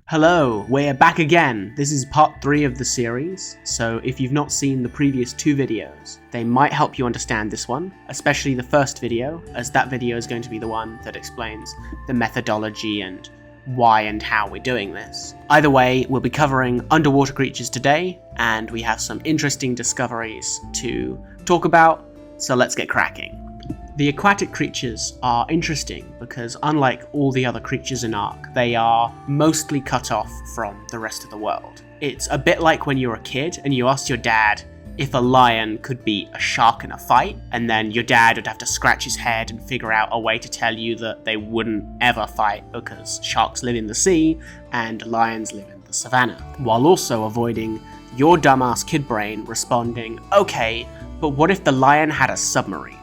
Hello, we're back again. This is part 3 of the series, so if you've not seen the previous 2 videos, they might help you understand this one, especially the first video, as that video is going to be the one that explains the methodology and why and how we're doing this. Either way, we'll be covering underwater creatures today, and we have some interesting discoveries to talk about, so let's get cracking. The aquatic creatures are interesting because unlike all the other creatures in Ark, they are mostly cut off from the rest of the world. It's a bit like when you're a kid and you asked your dad if a lion could beat a shark in a fight, and then your dad would have to scratch his head and figure out a way to tell you that they wouldn't ever fight because sharks live in the sea and lions live in the savannah, while also avoiding your dumbass kid brain responding, okay, but what if the lion had a submarine?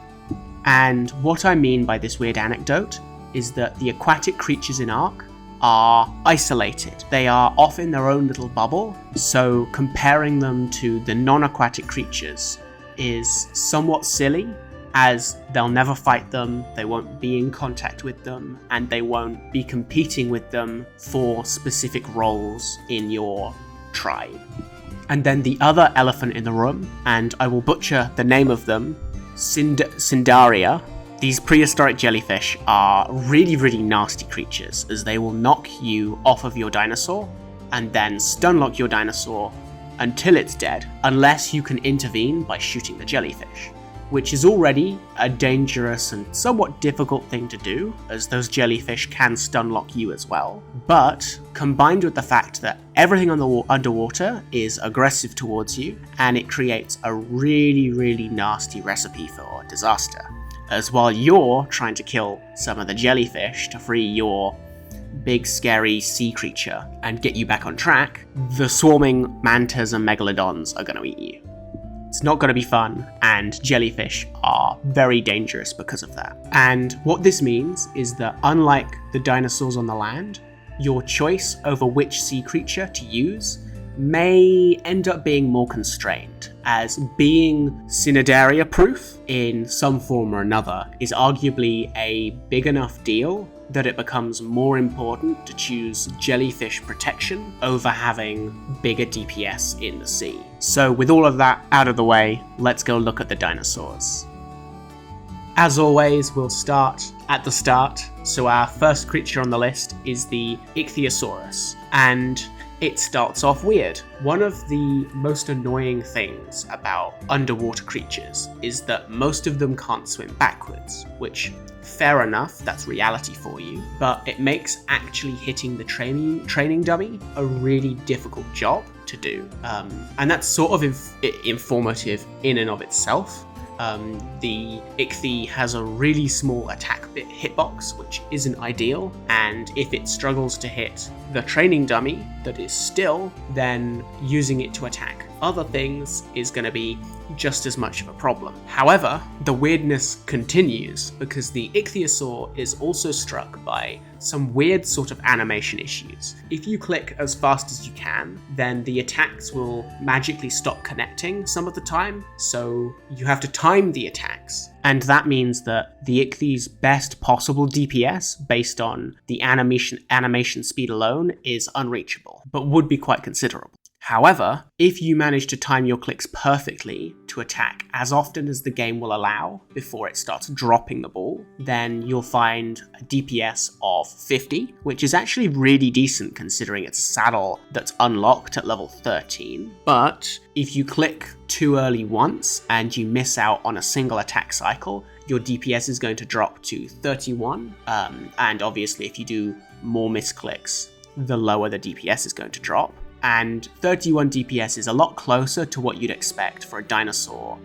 And what I mean by this weird anecdote is that the aquatic creatures in Ark are isolated. They are off in their own little bubble, so comparing them to the non-aquatic creatures is somewhat silly, as they'll never fight them, they won't be in contact with them, and they won't be competing with them for specific roles in your tribe. And then the other elephant in the room, and I will butcher the name of them, Cnidaria. These prehistoric jellyfish are really nasty creatures, as they will knock you off of your dinosaur and then stunlock your dinosaur until it's dead, unless you can intervene by shooting the jellyfish, which is already a dangerous and somewhat difficult thing to do, as those jellyfish can stunlock you as well. But combined with the fact that everything on the underwater is aggressive towards you, and it creates a really nasty recipe for disaster. As while you're trying to kill some of the jellyfish to free your big scary sea creature and get you back on track, the swarming mantas and megalodons are going to eat you. It's not going to be fun, and jellyfish are very dangerous because of that. And what this means is that unlike the dinosaurs on the land, your choice over which sea creature to use may end up being more constrained, as being Cnidaria proof in some form or another is arguably a big enough deal that it becomes more important to choose jellyfish protection over having bigger DPS in the sea. So with all of that out of the way, let's go look at the dinosaurs. As always, we'll start at the start. So our first creature on the list is the Ichthyosaurus, and it starts off weird. One of the most annoying things about underwater creatures is that most of them can't swim backwards, which, fair enough, that's reality for you, but it makes actually hitting the training dummy a really difficult job to do. And that's sort of informative in and of itself. The Ichthy has a really small attack hitbox, which isn't ideal, and if it struggles to hit the training dummy that is still, then using it to attack other things is going to be just as much of a problem. However, the weirdness continues because the Ichthyosaur is also struck by some weird sort of animation issues. If you click as fast as you can, then the attacks will magically stop connecting some of the time, so you have to time the attacks. And that means that the Ichthy's best possible DPS, based on the animation speed alone, is unreachable, but would be quite considerable. However, if you manage to time your clicks perfectly to attack as often as the game will allow before it starts dropping the ball, then you'll find a DPS of 50, which is actually really decent considering it's a saddle that's unlocked at level 13. But if you click too early once and you miss out on a single attack cycle, your DPS is going to drop to 31. And obviously if you do more misclicks, the lower the DPS is going to drop. And 31 DPS is a lot closer to what you'd expect for a dinosaur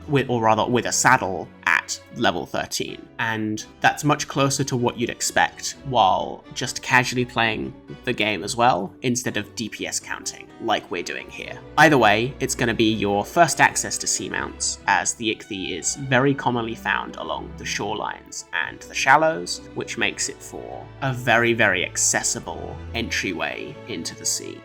with a saddle at level 13. And that's much closer to what you'd expect while just casually playing the game as well, instead of DPS counting, like we're doing here. Either way, it's going to be your first access to seamounts, as the Ichthy is very commonly found along the shorelines and the shallows, which makes it for a very accessible entryway into the sea.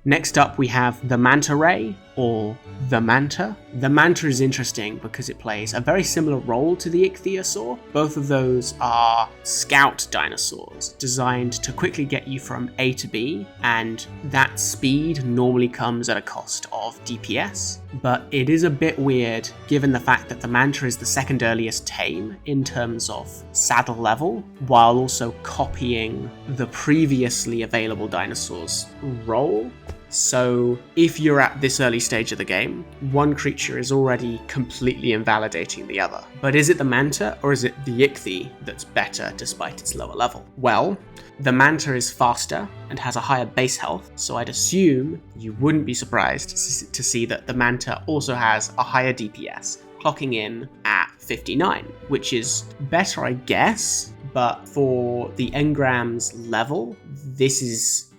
Next up we have the manta ray, or the manta. The manta is interesting because it plays a very similar role to the ichthyosaur. Both of those are scout dinosaurs designed to quickly get you from A to B, and that speed normally comes at a cost of DPS. But it is a bit weird given the fact that the manta is the second earliest tame in terms of saddle level, while also copying the previously available dinosaurs' role. So if you're at this early stage of the game, one creature is already completely invalidating the other. But is it the manta or is it the ichthy that's better despite its lower level? Well, the manta is faster and has a higher base health, so I'd assume you wouldn't be surprised to see that the manta also has a higher DPS, clocking in at 59, which is better, I guess, but for the engram's level, this is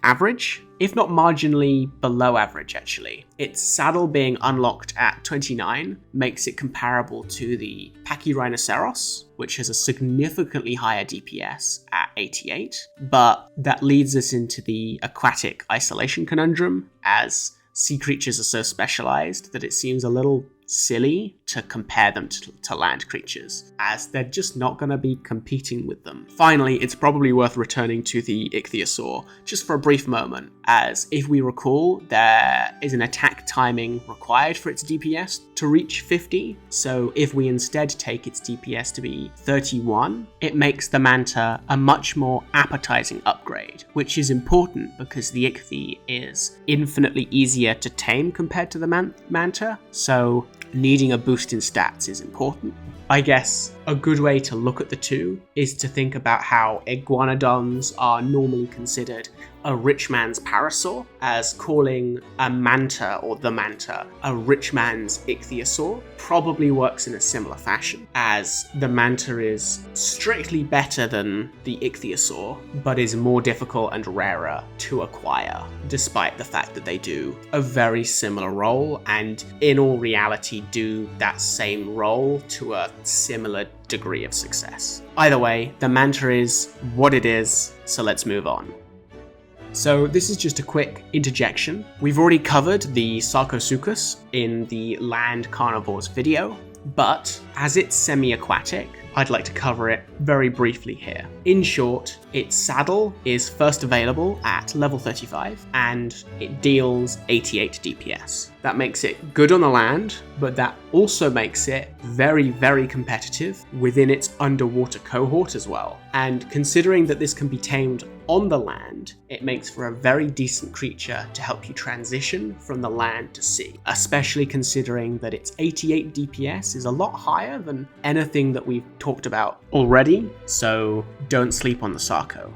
average, if not marginally below average actually. Its saddle being unlocked at 29 makes it comparable to the Pachyrhinoceros, which has a significantly higher DPS at 88, but that leads us into the aquatic isolation conundrum, as sea creatures are so specialized that it seems a little silly to compare them to land creatures, as they're just not going to be competing with them. Finally, it's probably worth returning to the ichthyosaur just for a brief moment, as if we recall, there is an attack timing required for its DPS to reach 50, so if we instead take its DPS to be 31, it makes the manta a much more appetizing upgrade, which is important because the ichthy is infinitely easier to tame compared to the manta, so needing a boost in stats is important. I guess a good way to look at the two is to think about how iguanodons are normally considered a rich man's parasaur, as calling a manta or the manta a rich man's ichthyosaur probably works in a similar fashion, as the manta is strictly better than the ichthyosaur, but is more difficult and rarer to acquire, despite the fact that they do a very similar role and in all reality do that same role to a similar degree of success. Either way, the manta is what it is, so let's move on. So this is just a quick interjection. We've already covered the Sarcosuchus in the land carnivores video, but as it's semi-aquatic, I'd like to cover it very briefly here. In short, its saddle is first available at level 35 and it deals 88 DPS. That makes it good on the land, but that also makes it very, very competitive within its underwater cohort as well. And considering that this can be tamed on the land, it makes for a very decent creature to help you transition from the land to sea, especially considering that its 88 DPS is a lot higher than anything that we've talked about already, so don't sleep on the Sarco.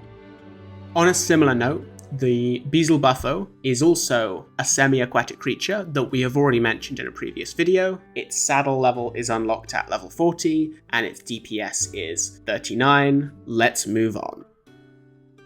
On a similar note, the Basilosaurus is also a semi-aquatic creature that we have already mentioned in a previous video. Its saddle level is unlocked at level 40 and its DPS is 39. Let's move on.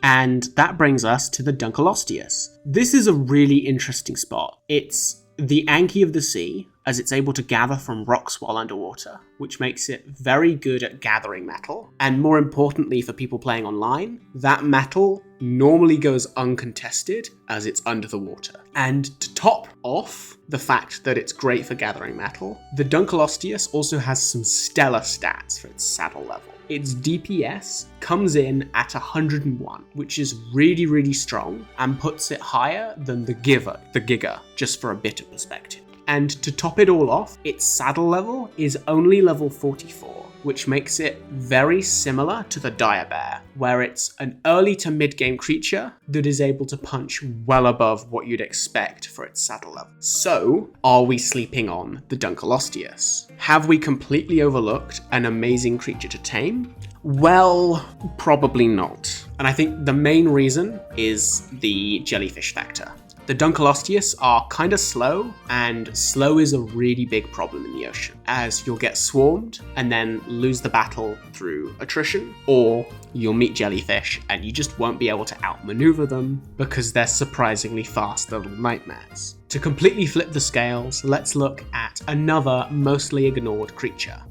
And that brings us to the Dunkleosteus. This is a really interesting spot. It's the Anki of the sea, as it's able to gather from rocks while underwater, which makes it very good at gathering metal. And more importantly for people playing online, that metal normally goes uncontested as it's under the water. And to top off the fact that it's great for gathering metal, the Dunkleosteus also has some stellar stats for its saddle level. Its DPS comes in at 101, which is really, really strong and puts it higher than the Giga, just for a bit of perspective. And to top it all off, its saddle level is only level 44, which makes it very similar to the Dire Bear, where it's an early to mid-game creature that is able to punch well above what you'd expect for its saddle level. So, are we sleeping on the Dunkleosteus? Have we completely overlooked an amazing creature to tame? Well, probably not. And I think the main reason is the jellyfish factor. The Dunkleosteus are kind of slow, and slow is a really big problem in the ocean, as you'll get swarmed and then lose the battle through attrition, or you'll meet jellyfish and you just won't be able to outmaneuver them because they're surprisingly fast little nightmares. To completely flip the scales, let's look at another mostly ignored creature.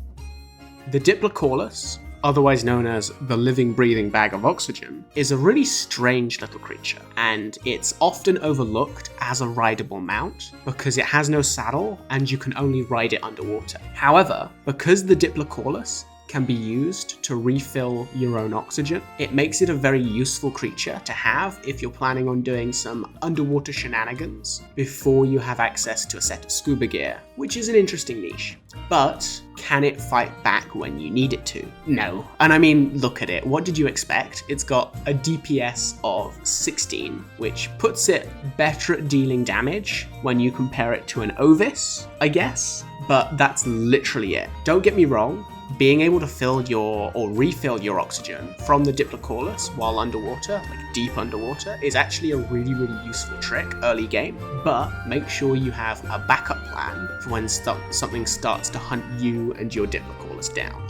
The Diplocaulus otherwise known as the living, breathing bag of oxygen, is a really strange little creature, and it's often overlooked as a rideable mount because it has no saddle and you can only ride it underwater. However, because the Diplocaulus can be used to refill your own oxygen, it makes it a very useful creature to have if you're planning on doing some underwater shenanigans before you have access to a set of scuba gear, which is an interesting niche. But can it fight back when you need it to? No. And I mean, look at it. What did you expect? It's got a DPS of 16, which puts it better at dealing damage when you compare it to an Ovis, I guess. But that's literally it. Don't get me wrong. Being able to fill your or refill your oxygen from the Diplocaulus while underwater, like deep underwater, is actually a really useful trick early game, but make sure you have a backup plan for when something starts to hunt you and your Diplocaulus down.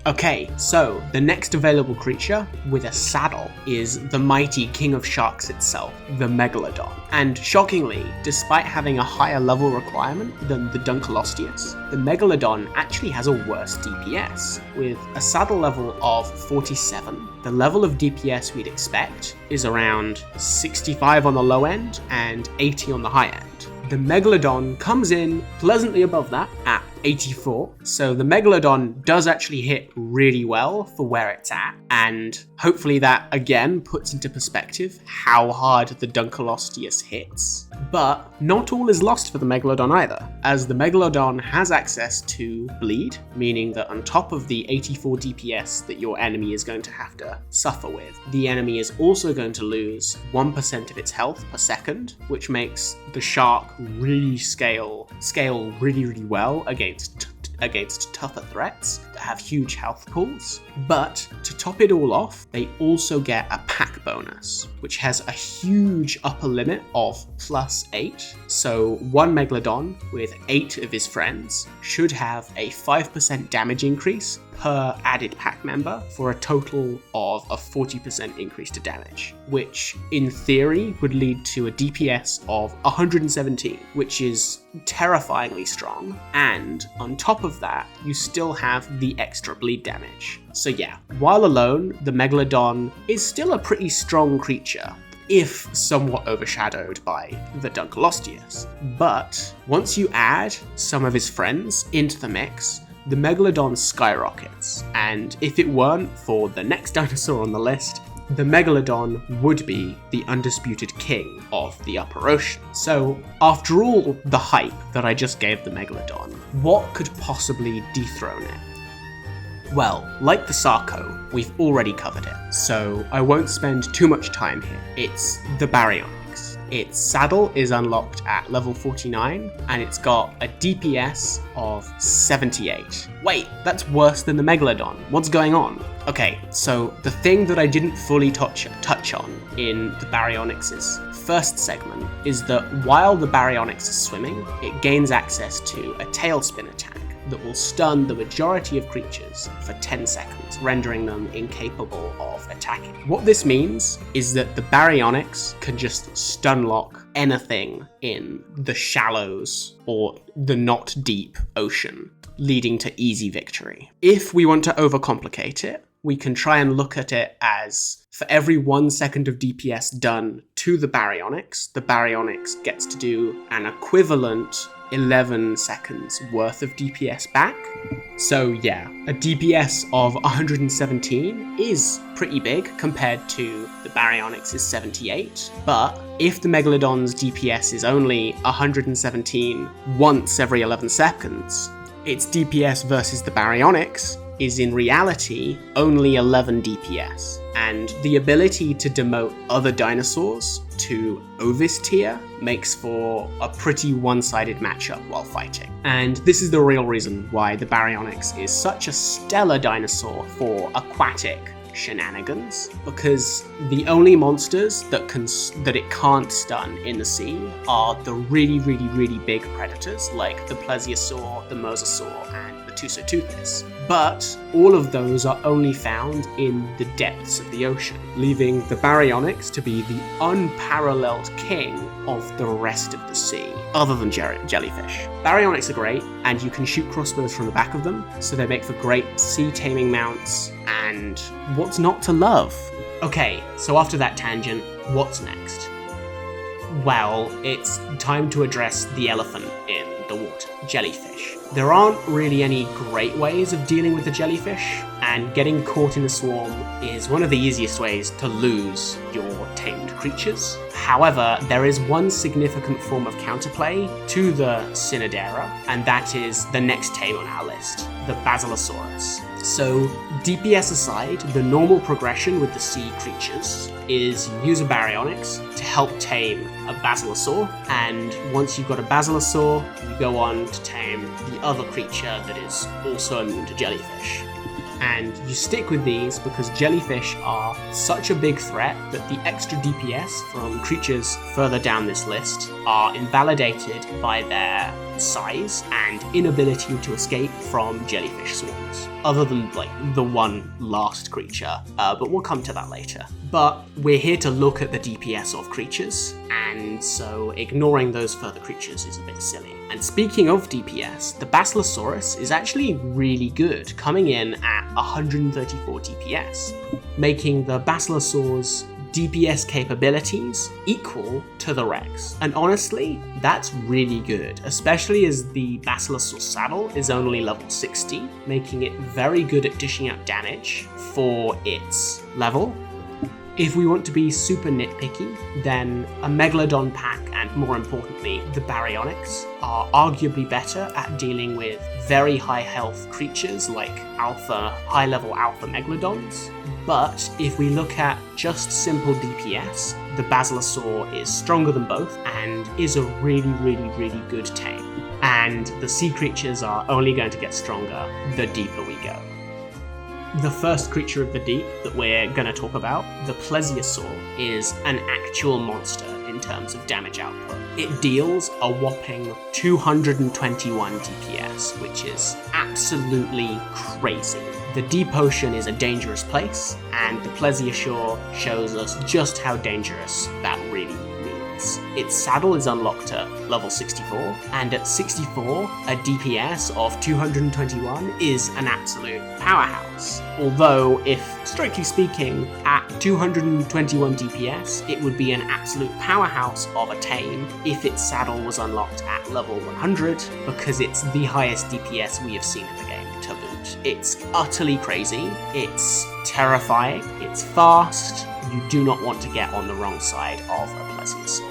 Okay, so the next available creature with a saddle is the mighty king of sharks itself, the Megalodon. And shockingly, despite having a higher level requirement than the Dunkleosteus, the Megalodon actually has a worse DPS. With a saddle level of 47, the level of DPS we'd expect is around 65 on the low end and 80 on the high end. The Megalodon comes in pleasantly above that at 84, so the Megalodon does actually hit really well for where it's at, and hopefully that again puts into perspective how hard the Dunkleosteus hits. But not all is lost for the Megalodon either, as the Megalodon has access to bleed, meaning that on top of the 84 DPS that your enemy is going to have to suffer with, the enemy is also going to lose 1% of its health per second, which makes the shark really scale really well against tougher threats that have huge health pools. But to top it all off, they also get a pack bonus, which has a huge upper limit of +8. So one Megalodon with 8 of his friends should have a 5% damage increase per added pack member for a total of a 40% increase to damage, which in theory would lead to a DPS of 117, which is terrifyingly strong. And on top of that, you still have the extra bleed damage. So yeah, while alone, the Megalodon is still a pretty strong creature, if somewhat overshadowed by the Dunkleosteus. But once you add some of his friends into the mix, the Megalodon skyrockets, and if it weren't for the next dinosaur on the list, the Megalodon would be the undisputed king of the upper ocean. So, after all the hype that I just gave the Megalodon, what could possibly dethrone it? Well, like the Sarco, we've already covered it, so I won't spend too much time here. It's the Baryonyx. Its saddle is unlocked at level 49, and it's got a DPS of 78. Wait, that's worse than the Megalodon. What's going on? Okay, so the thing that I didn't fully touch on in the Baryonyx's first segment is that while the Baryonyx is swimming, it gains access to a tailspin attack that will stun the majority of creatures for 10 seconds, rendering them incapable of attacking. What this means is that the Baryonyx can just stun lock anything in the shallows or the not deep ocean, leading to easy victory. If we want to overcomplicate it, we can try and look at it as for every 1 second of DPS done to the Baryonyx gets to do an equivalent 11 seconds worth of DPS back. So yeah, a DPS of 117 is pretty big compared to the Baryonyx's 78, but if the Megalodon's DPS is only 117 once every 11 seconds, its DPS versus the Baryonyx is in reality only 11 DPS, and the ability to demote other dinosaurs to Ovis tier makes for a pretty one-sided matchup while fighting. And this is the real reason why the Baryonyx is such a stellar dinosaur for aquatic shenanigans, because the only monsters that it can't stun in the sea are the really big predators like the Plesiosaur, the Mosasaur, and the Tusoteuthis. But all of those are only found in the depths of the ocean, leaving the Baryonyx to be the unparalleled king of the rest of the sea, other than jellyfish. Baryonyx are great, and you can shoot crossbows from the back of them, so they make for great sea-taming mounts, and what's not to love? Okay, so after that tangent, what's next? Well, it's time to address the elephant in the water, jellyfish. There aren't really any great ways of dealing with the jellyfish, and getting caught in a swarm is one of the easiest ways to lose your tamed creatures. However, there is one significant form of counterplay to the Cynodera, and that is the next tame on our list, the Basilosaurus. So, DPS aside, the normal progression with the sea creatures is use a Baryonyx to help tame a Basilosaur, and once you've got a Basilosaur, you go on to tame the other creature that is also immune to jellyfish. And you stick with these because jellyfish are such a big threat that the extra DPS from creatures further down this list are invalidated by their size and inability to escape from jellyfish swarms, other than like the one last creature, but we'll come to that later. But we're here to look at the DPS of creatures, and so ignoring those further creatures is a bit silly. And speaking of DPS, the Basilosaurus is actually really good, coming in at 134 DPS, making the Basilosaur's DPS capabilities equal to the Rex. And honestly, that's really good, especially as the Basilosaur saddle is only level 60, making it very good at dishing out damage for its level. If we want to be super nitpicky, then a Megalodon pack, and more importantly, the Baryonyx, are arguably better at dealing with very high health creatures like high-level alpha Megalodons. But if we look at just simple DPS, the Basilosaur is stronger than both and is a really, really, really good tame. And the sea creatures are only going to get stronger the deeper we go. The first creature of the deep that we're going to talk about, the Plesiosaur, is an actual monster in terms of damage output. It deals a whopping 221 DPS, which is absolutely crazy. The deep ocean is a dangerous place, and the Plesiosaur shows us just how dangerous that really means. Its saddle is unlocked at level 64, and at 64, a DPS of 221 is an absolute powerhouse. Although, if strictly speaking, at 221 DPS, it would be an absolute powerhouse of a tame if its saddle was unlocked at level 100, because it's the highest DPS we have seen in the game to boot. It's utterly crazy, it's terrifying, it's fast. You do not want to get on the wrong side of a Plesiosaur.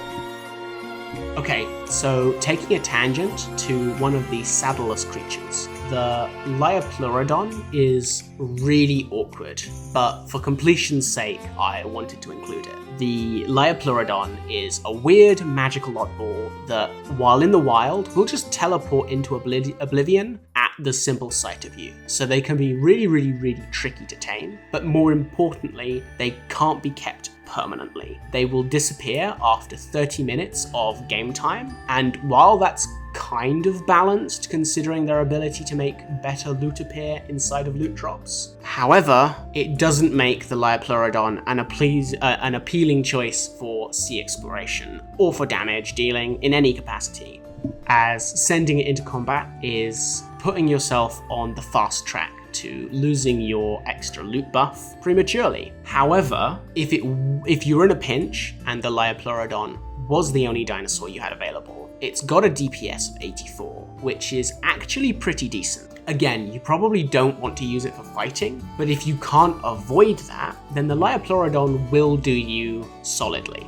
Okay, so taking a tangent to one of the saddleless creatures, the Liopleurodon is really awkward, but for completion's sake, I wanted to include it. The Liopleurodon is a weird magical oddball that, while in the wild, will just teleport into oblivion at the simple sight of you. So they can be really, really, really tricky to tame, but more importantly, they can't be kept permanently. They will disappear after 30 minutes of game time, and while that's kind of balanced considering their ability to make better loot appear inside of loot drops, however, it doesn't make the Liopleurodon an appealing choice for sea exploration or for damage dealing in any capacity, as sending it into combat is putting yourself on the fast track to losing your extra loot buff prematurely. However, if you're in a pinch and the Liopleurodon was the only dinosaur you had available, it's got a DPS of 84, which is actually pretty decent. Again, you probably don't want to use it for fighting, but if you can't avoid that, then the Liopleurodon will do you solidly.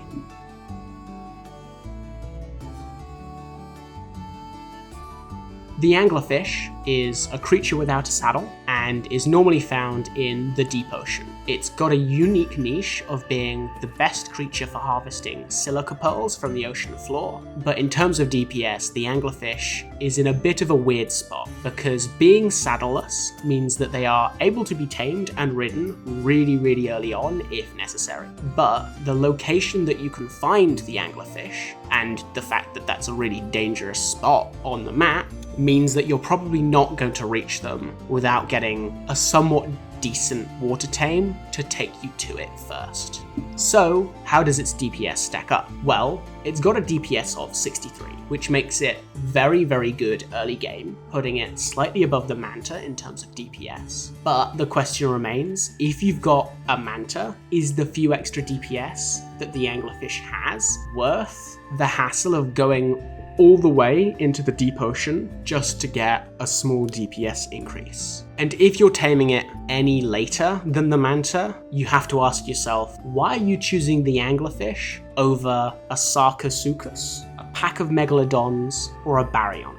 The Anglerfish is a creature without a saddle and is normally found in the deep ocean. It's got a unique niche of being the best creature for harvesting silica pearls from the ocean floor, but in terms of DPS, the Anglerfish is in a bit of a weird spot because being saddleless means that they are able to be tamed and ridden really, really early on if necessary. But the location that you can find the Anglerfish and the fact that that's a really dangerous spot on the map means that you're probably not going to reach them without getting a somewhat decent water tame to take you to it first. So, how does its DPS stack up? Well, it's got a DPS of 63, which makes it very, very good early game, putting it slightly above the Manta in terms of DPS. But the question remains, if you've got a Manta, is the few extra DPS that the Anglerfish has worth the hassle of going all the way into the deep ocean just to get a small DPS increase? And if you're taming it any later than the Manta, you have to ask yourself, why are you choosing the Anglerfish over a Sarcosuchus, a pack of Megalodons, or a Baryonyx?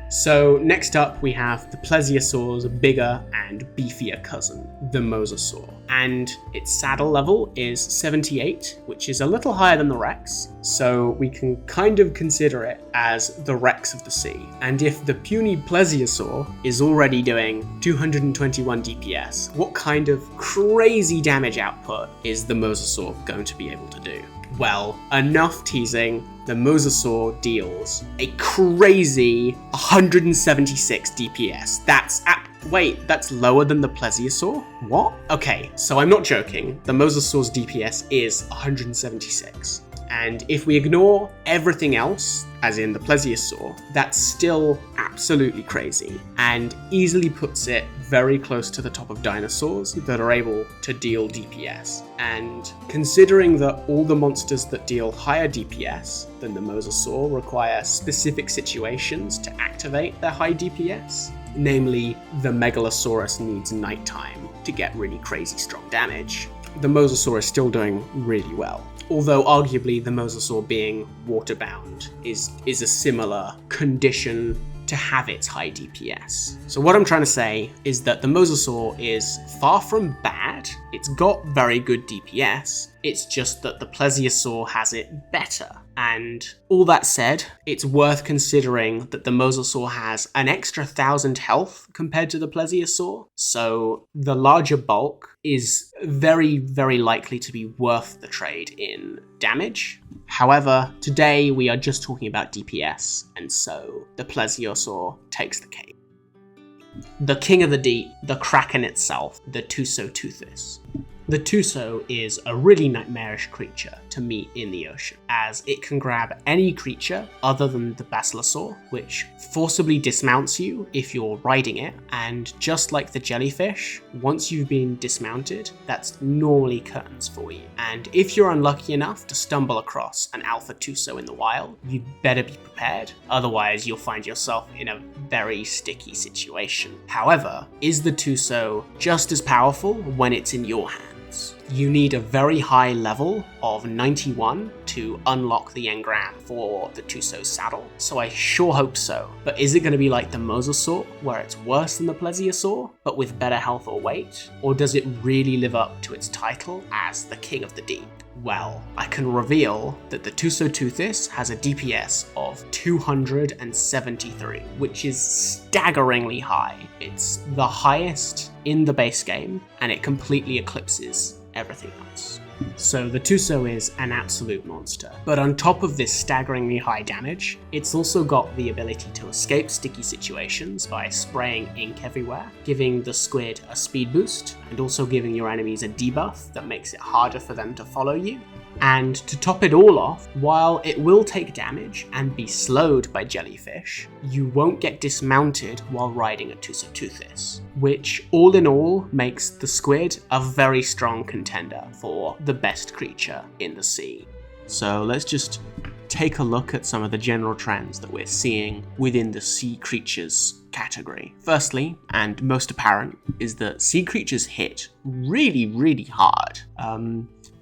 So next up we have the Plesiosaur's bigger and beefier cousin, the Mosasaur. And its saddle level is 78, which is a little higher than the Rex, so we can kind of consider it as the Rex of the sea. And if the puny Plesiosaur is already doing 221 DPS, what kind of crazy damage output is the Mosasaur going to be able to do? Well, enough teasing, the Mosasaur deals a crazy 176 DPS. That's lower than the Plesiosaur? What? Okay, so I'm not joking. The Mosasaur's DPS is 176. And if we ignore everything else, as in the Plesiosaur, that's still absolutely crazy and easily puts it very close to the top of dinosaurs that are able to deal DPS. And considering that all the monsters that deal higher DPS than the Mosasaur require specific situations to activate their high DPS, namely the Megalosaurus needs nighttime to get really crazy strong damage, the Mosasaur is still doing really well. Although arguably the Mosasaur being waterbound is a similar condition to have its high DPS. So what I'm trying to say is that the Mosasaur is far from bad. It's got very good DPS. It's just that the Plesiosaur has it better. And all that said, it's worth considering that the Mosasaur has an extra 1,000 health compared to the Plesiosaur. So the larger bulk is very, very likely to be worth the trade in damage. However, today we are just talking about DPS, and so the Plesiosaur takes the cake. The king of the deep, the kraken itself, the Tusoteuthis. The Tuso is a really nightmarish creature to meet in the ocean, as it can grab any creature other than the Basilosaur, which forcibly dismounts you if you're riding it, and just like the jellyfish, once you've been dismounted, that's normally curtains for you. And if you're unlucky enough to stumble across an alpha Tuso in the wild, you'd better be prepared, otherwise you'll find yourself in a very sticky situation. However, is the Tuso just as powerful when it's in your hands? You need a very high level of 91 to unlock the engram for the Tuso's saddle, so I sure hope so. But is it going to be like the Mosasaur, where it's worse than the Plesiosaur, but with better health or weight? Or does it really live up to its title as the king of the deep? Well, I can reveal that the Tusoteuthis has a DPS of 273, which is staggeringly high. It's the highest in the base game, and it completely eclipses everything else. So the Tuso is an absolute monster, but on top of this staggeringly high damage, it's also got the ability to escape sticky situations by spraying ink everywhere, giving the squid a speed boost, and also giving your enemies a debuff that makes it harder for them to follow you. And to top it all off, while it will take damage and be slowed by jellyfish, you won't get dismounted while riding a Tusoteuthis, which all in all makes the squid a very strong contender for the best creature in the sea. So let's just take a look at some of the general trends that we're seeing within the sea creatures category. Firstly, and most apparent, is that sea creatures hit really, really hard.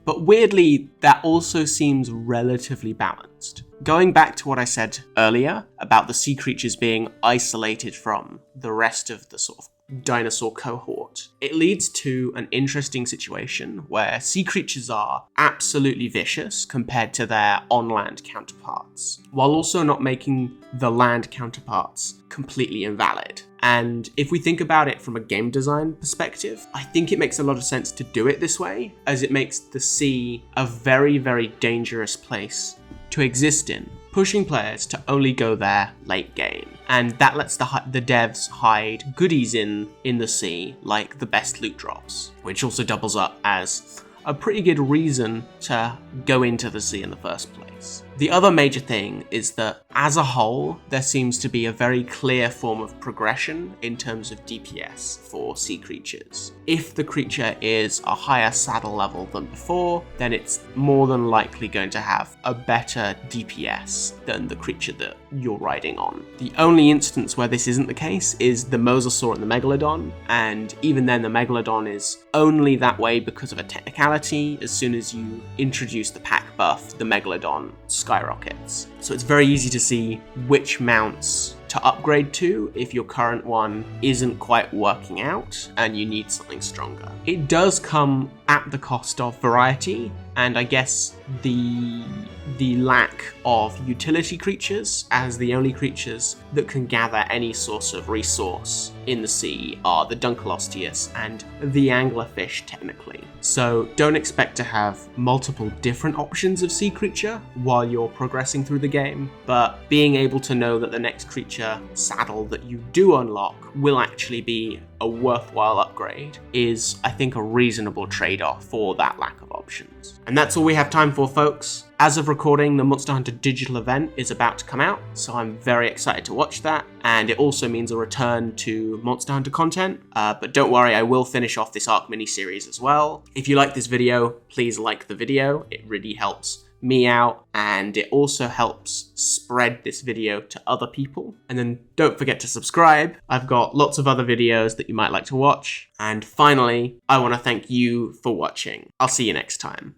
But weirdly, that also seems relatively balanced. Going back to what I said earlier about the sea creatures being isolated from the rest of the sort of dinosaur cohort, it leads to an interesting situation where sea creatures are absolutely vicious compared to their on-land counterparts, while also not making the land counterparts completely invalid. And if we think about it from a game design perspective, I think it makes a lot of sense to do it this way, as it makes the sea a very, very dangerous place to exist in, pushing players to only go there late game. And that lets the devs hide goodies in the sea, like the best loot drops, which also doubles up as a pretty good reason to go into the sea in the first place. The other major thing is that, as a whole, there seems to be a very clear form of progression in terms of DPS for sea creatures. If the creature is a higher saddle level than before, then it's more than likely going to have a better DPS than the creature that you're riding on. The only instance where this isn't the case is the Mosasaur and the Megalodon, and even then the Megalodon is only that way because of a technicality. As soon as you introduce the pack buff, the Megalodon skyrockets. So it's very easy to see which mounts to upgrade to if your current one isn't quite working out and you need something stronger. It does come at the cost of variety, and I guess the lack of utility creatures, as the only creatures that can gather any source of resource in the sea are the Dunkleosteus and the Anglerfish technically. So don't expect to have multiple different options of sea creature while you're progressing through the game, but being able to know that the next creature saddle that you do unlock will actually be a worthwhile upgrade is, I think, a reasonable trade-off for that lack of options. And that's all we have time for, folks. As of recording, the Monster Hunter digital event is about to come out, so I'm very excited to watch that, and it also means a return to Monster Hunter content, but don't worry, I will finish off this Arc mini-series as well. If you like this video, please like the video, it really helps me out, and it also helps spread this video to other people. And then don't forget to subscribe. I've got lots of other videos that you might like to watch. And finally, I want to thank you for watching. I'll see you next time.